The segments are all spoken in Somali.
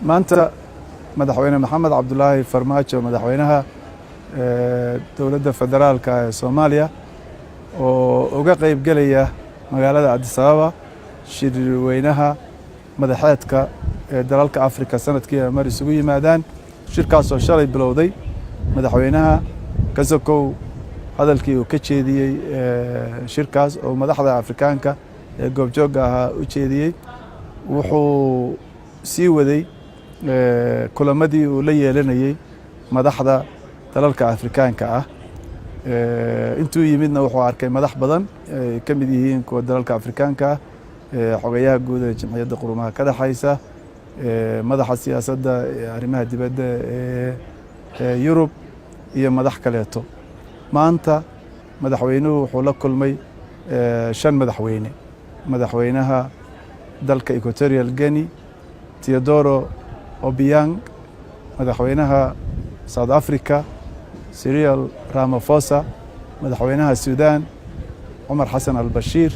maanta madaxweyne maxamed cabdulaahi farmaajo madaxweynaha dowladda federaalka ee Soomaaliya oo uga qayb galaya magaalada Addis Ababa shirweynaha madaxeedka ee dalalka Afrika sanadkii mar isugu yimaadaan shirkaas oo shalay bilowday madaxweynaha kasokow hadalkii uu ka jeediyey shirkaas oo madaxda Afrikaanka ee goobjooga ahaa u jeediyey wuxuu sii waday kulamadii uu la yeelanayay madaxda dalalka Afrikaanka ah intuu yimidna wuxuu arkay madax badan ay ka mid yihiin kuwa dalalka Afrikaanka xogayaha guud ee jamciyadda qurumaha ka dhaxaysa madaxa siyaasadda arrimaha dibadda ee Yurub iyo madax kaleeto maanta madaxweynuhu wuxuu la kulmay 5 madaxweyne madaxweynaha dalka Equatorial Guinea Teodoro Obiang madaxweynaha South Africa Cyril Ramaphosa madaxweynaha Sudan Omar Hassan al-Bashir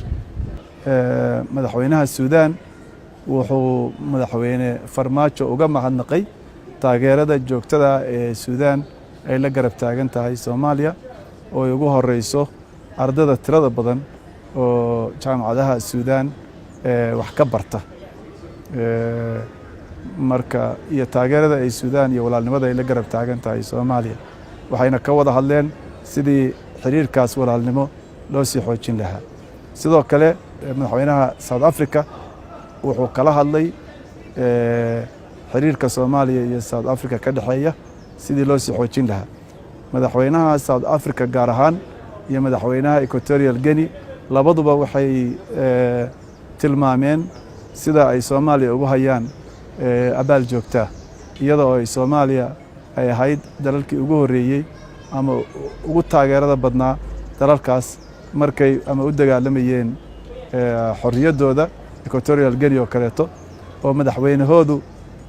madaxweynaha Sudan wuxuu madaxweyne Farmaajo uga mahadnaqay taageerada joogtada ee Sudan ay la garab taagan tahay Soomaaliya oo ugu horeyso ardada tirada badan oo jaamacadaha Sudan wax ka barta marka iyo taageerada ay Sudan iyo walaalnimada ay la garab taagan tahay Soomaaliya waxayna ka wada hadleen sidii xiriirkaas walaalnimo loo sii xoojin lahaa sidoo kale madaxweynaha South Africa wuxuu kala hadlay xiriirka Soomaaliya iyo South Africa ka dhaxeeya sidii loo sii xoojin lahaa madaxweynaha South Africa gaar ahaan iyo madaxweynaha Equatorial Guinea labaduba waxay tilmaameen sida ay Soomaaliya ugu hayaan abaal joogta iyadoo ay Soomaaliya ay ahayd dalalkii ugu horeeyay ama ugu taageerada badnaa dalalkaas markay ama u dagaalamayeen xorriyadooda Equatorial Guinea oo kaleeto oo madaxweynahoodu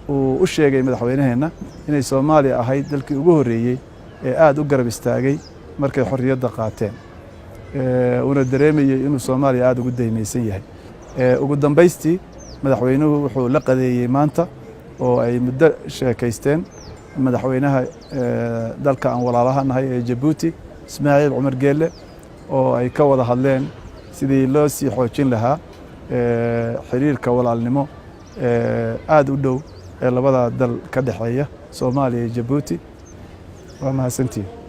uu u sheegay madaxweynaheena inay Soomaaliya ahayd dalkii ugu horeeyay ee aad u garab istaagay markay xorriyadda qaateen una dareemayay inuu Soomaaliya aad ugu daymaysan yahay ugu dambeystii madaxweynuhu wuxuu la qadeeyay maanta oo ay muddo sheekaysteen madaxweynaha dalka aan walaalaha nahay ee Djibouti Ismaaciil Cumar Geelle oo ay ka wada hadleen sidii loo sii xoojin lahaa xiriirka walaalnimo aad u dhow ee labada dal ka dhaxeeya Soomaaliya iyo Djibouti waa mahadsantihiin